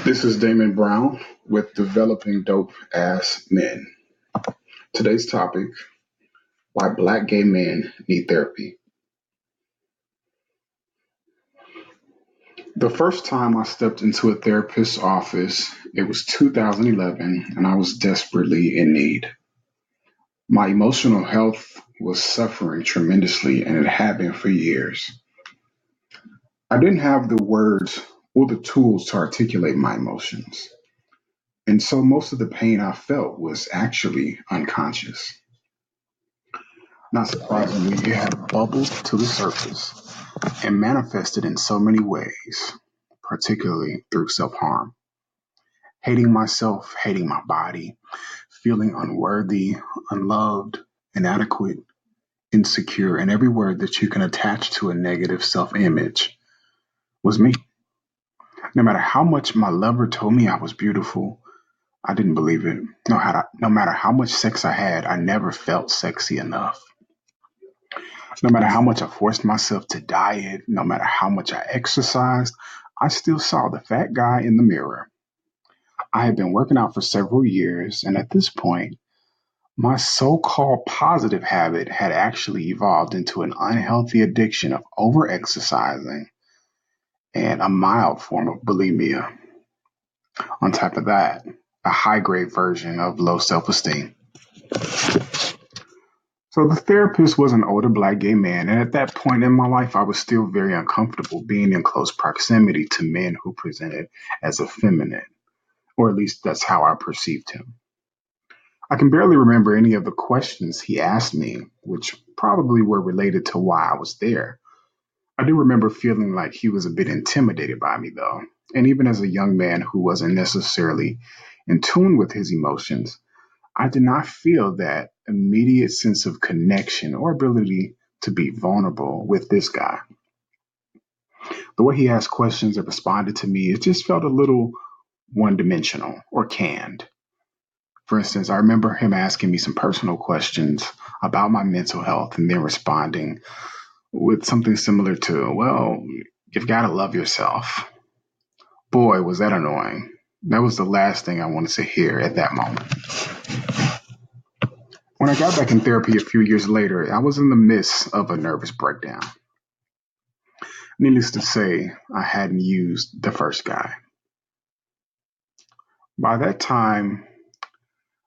This is Damon Brown with Developing Dope Ass Men. Today's topic: why black gay men need therapy. The first time I stepped into a therapist's office, it was 2011, and I was desperately in need. My emotional health was suffering tremendously, and it had been for years. I didn't have the words or the tools to articulate my emotions, and so most of the pain I felt was actually unconscious. Not surprisingly, it had bubbled to the surface and manifested in so many ways, particularly through self harm. Hating myself, hating my body, feeling unworthy, unloved, inadequate, insecure, and every word that you can attach to a negative self image was me. No matter how much my lover told me I was beautiful, I didn't believe it. No matter how much sex I had, I never felt sexy enough. No matter how much I forced myself to diet, no matter how much I exercised, I still saw the fat guy in the mirror. I had been working out for several years, and at this point, my so called positive habit had actually evolved into an unhealthy addiction of over exercising and a mild form of bulimia. On top of that, a high grade version of low self esteem. So the therapist was an older black gay man, and at that point in my life, I was still very uncomfortable being in close proximity to men who presented as effeminate, or at least that's how I perceived him. I can barely remember any of the questions he asked me, which probably were related to why I was there. I do remember feeling like he was a bit intimidated by me, though, and even as a young man who wasn't necessarily in tune with his emotions, I did not feel that immediate sense of connection or ability to be vulnerable with this guy. The way he asked questions and responded to me, it just felt a little one dimensional or canned. For instance, I remember him asking me some personal questions about my mental health and then responding with something similar to, well, you've got to love yourself. Boy, was that annoying. That was the last thing I wanted to hear at that moment. When I got back in therapy a few years later, I was in the midst of a nervous breakdown. Needless to say, I hadn't used the first guy. By that time,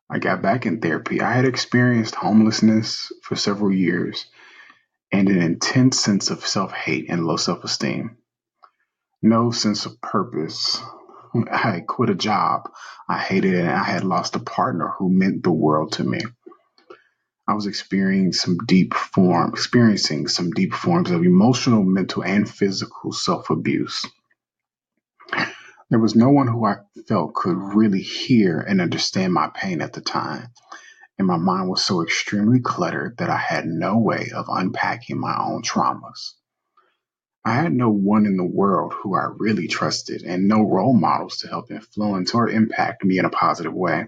I got back in therapy. I had experienced homelessness for several years and an intense sense of self hate and low self esteem. No sense of purpose. I had quit a job I hated and I had lost a partner who meant the world to me. I was experiencing some deep forms of emotional, mental, and physical self-abuse. There was no one who I felt could really hear and understand my pain at the time, and my mind was so extremely cluttered that I had no way of unpacking my own traumas. I had no one in the world who I really trusted and no role models to help influence or impact me in a positive way.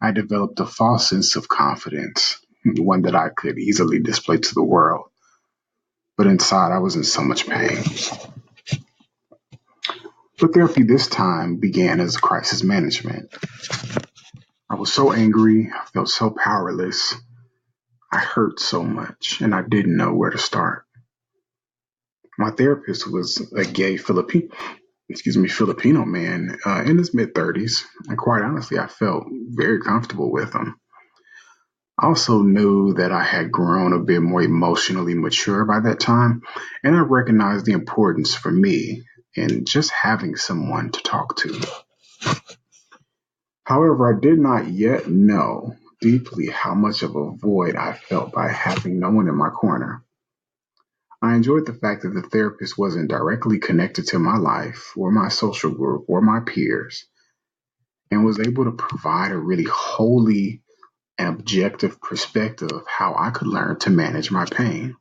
I developed a false sense of confidence, one that I could easily display to the world. But inside, I was in so much pain. But therapy this time began as crisis management. I was so angry, I felt so powerless, I hurt so much, and I didn't know where to start. My therapist was a gay Filipino man in his mid 30s, and quite honestly, I felt very comfortable with him. I also knew that I had grown a bit more emotionally mature by that time, and I recognized the importance for me in just having someone to talk to. However, I did not yet know deeply how much of a void I felt by having no one in my corner. I enjoyed the fact that the therapist wasn't directly connected to my life or my social group or my peers and was able to provide a really wholly and objective perspective of how I could learn to manage my pain.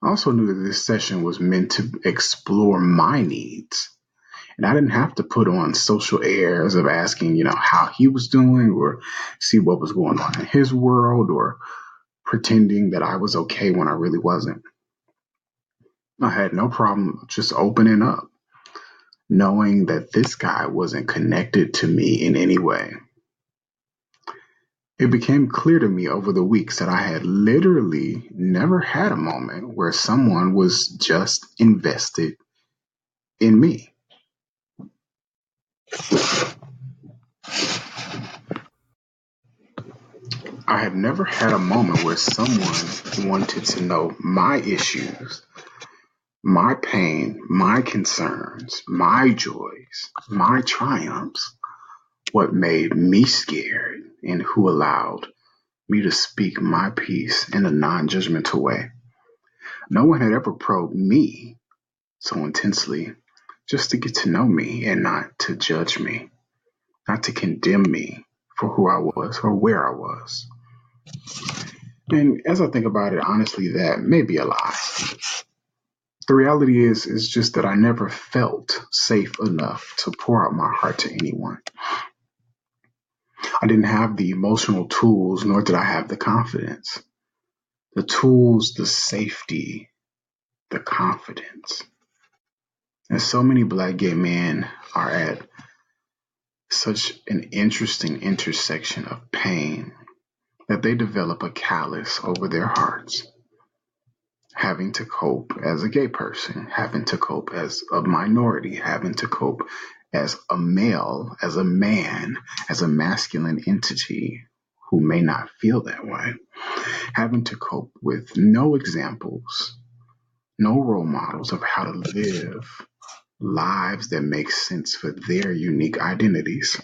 I also knew that this session was meant to explore my needs. And I didn't have to put on social airs of asking, how he was doing or see what was going on in his world or pretending that I was okay when I really wasn't. I had no problem just opening up. knowing that this guy wasn't connected to me in any way. It became clear to me over the weeks that I had literally never had a moment where someone was just invested in me. I had never had a moment where someone wanted to know my issues, my pain, my concerns, my joys, my triumphs, what made me scared, and who allowed me to speak my piece in a non judgmental way. No one had ever probed me so intensely just to get to know me and not to judge me, not to condemn me for who I was or where I was. And as I think about it, honestly, that may be a lie. The reality is just that I never felt safe enough to pour out my heart to anyone. I didn't have the emotional tools, nor did I have the confidence. The tools, the safety, the confidence. And so many black gay men are at such an interesting intersection of pain that they develop a callus over their hearts, having to cope as a gay person, having to cope as a minority, having to cope as a male, as a man, as a masculine entity who may not feel that way, having to cope with no examples, no role models of how to live lives that make sense for their unique identities.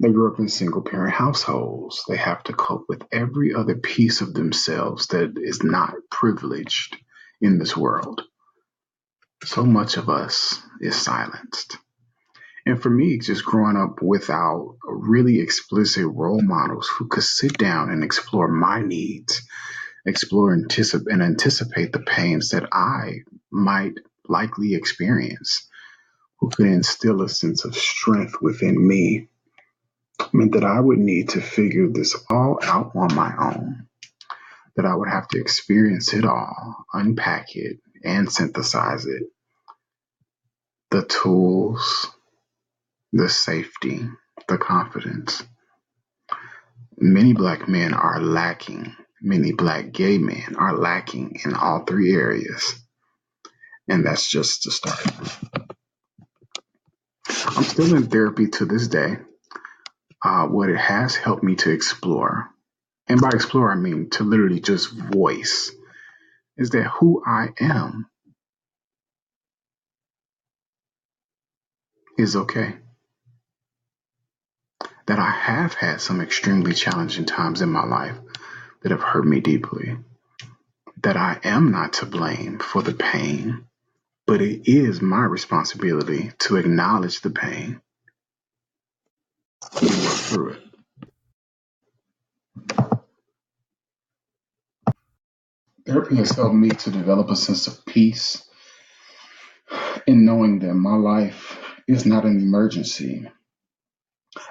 They grew up in single parent households. They have to cope with every other piece of themselves that is not privileged in this world. So much of us is silenced. And for me, just growing up without really explicit role models who could sit down and explore my needs, explore and anticipate the pains that I might likely experience, who could instill a sense of strength within me, meant that I would need to figure this all out on my own, that I would have to experience it all, unpack it, and synthesize it. The tools, the safety, the confidence. Many black men are lacking, many black gay men are lacking in all three areas. And that's just the start. I'm still in therapy to this day. What it has helped me to explore, and by explore, I mean to literally just voice, is that who I am is okay. That I have had some extremely challenging times in my life that have hurt me deeply. That I am not to blame for the pain, but it is my responsibility to acknowledge the pain and work through it. Therapy has helped me to develop a sense of peace in knowing that my life is not an emergency,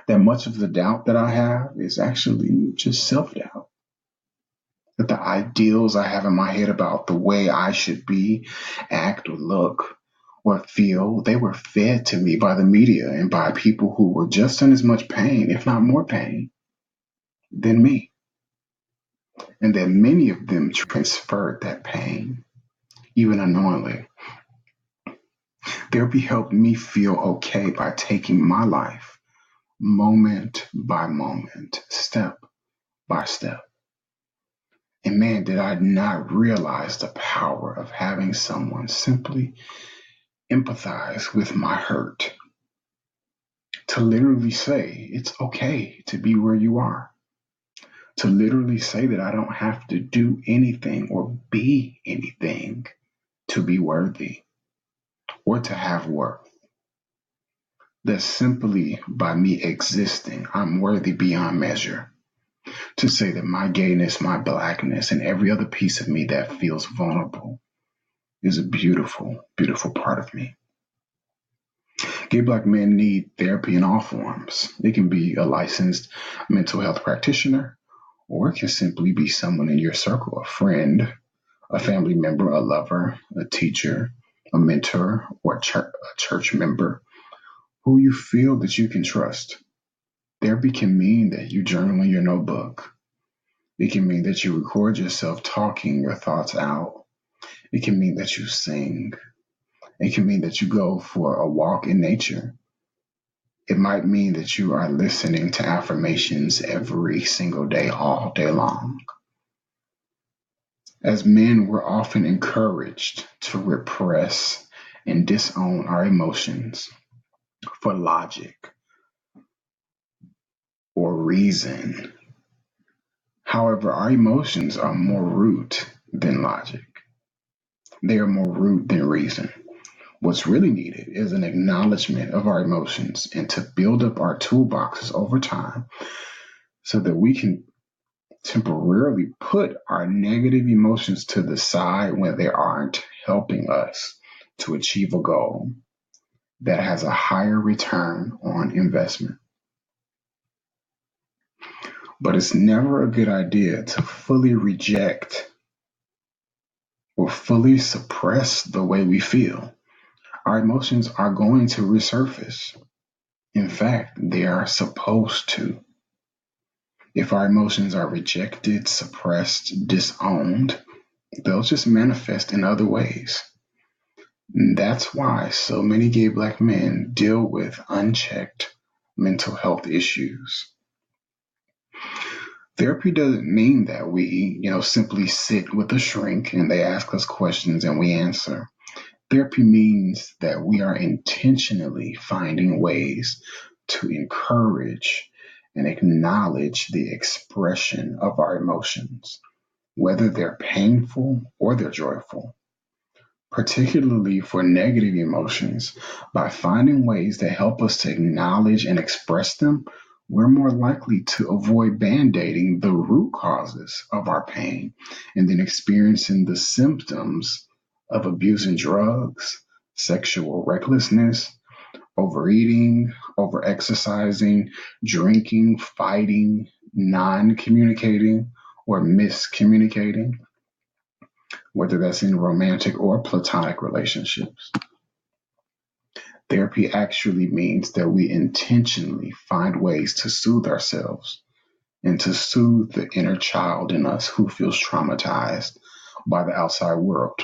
that much of the doubt that I have is actually just self doubt. That the ideals I have in my head about the way I should be, act, or look, or feel, they were fed to me by the media and by people who were just in as much pain, if not more pain, than me. And that many of them transferred that pain, even unknowingly. Therapy helped me feel okay by taking my life moment by moment, step by step. And man, did I not realize the power of having someone simply empathize with my hurt. To literally say it's okay to be where you are. To literally say that I don't have to do anything or be anything to be worthy or to have worth. That simply by me existing, I'm worthy beyond measure. To say that my gayness, my blackness, and every other piece of me that feels vulnerable is a beautiful, beautiful part of me. Gay black men need therapy in all forms. It can be a licensed mental health practitioner, or it can simply be someone in your circle, a friend, a family member, a lover, a teacher, a mentor, or a church member who you feel that you can trust. Therapy can mean that you journal in your notebook. It can mean that you record yourself talking your thoughts out. It can mean that you sing. It can mean that you go for a walk in nature. It might mean that you are listening to affirmations every single day, all day long. As men, we're often encouraged to repress and disown our emotions for logic or reason. However, our emotions are more root than logic. They are more root than reason. What's really needed is an acknowledgement of our emotions and to build up our toolboxes over time so that we can temporarily put our negative emotions to the side when they aren't helping us to achieve a goal that has a higher return on investment. But it's never a good idea to fully reject or fully suppress the way we feel. Our emotions are going to resurface. In fact, they are supposed to. If our emotions are rejected, suppressed, disowned, they'll just manifest in other ways. That's why so many gay Black men deal with unchecked mental health issues. Therapy doesn't mean that we, simply sit with a shrink and they ask us questions and we answer. Therapy means that we are intentionally finding ways to encourage and acknowledge the expression of our emotions, whether they're painful or they're joyful. Particularly for negative emotions, by finding ways that help us to acknowledge and express them, we're more likely to avoid band-aiding the root causes of our pain and then experiencing the symptoms of abusing drugs, sexual recklessness, overeating, overexercising, drinking, fighting, non-communicating, or miscommunicating, whether that's in romantic or platonic relationships. Therapy actually means that we intentionally find ways to soothe ourselves and to soothe the inner child in us who feels traumatized by the outside world,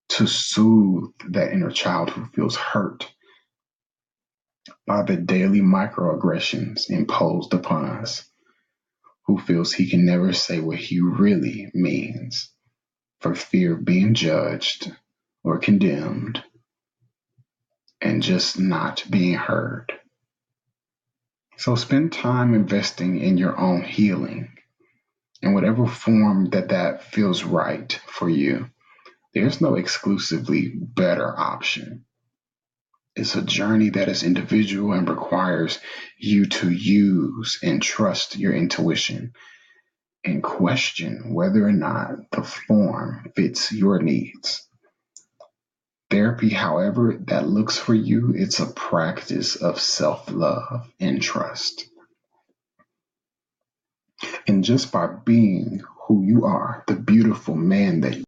to soothe that inner child who feels hurt by the daily microaggressions imposed upon us, who feels he can never say what he really means for fear of being judged or condemned and just not being heard. So spend time investing in your own healing in whatever form that feels right for you. There's no exclusively better option. It's a journey that is individual and requires you to use and trust your intuition and question whether or not the form fits your needs. Therapy, however that looks for you, it's a practice of self-love and trust. And just by being who you are, the beautiful man that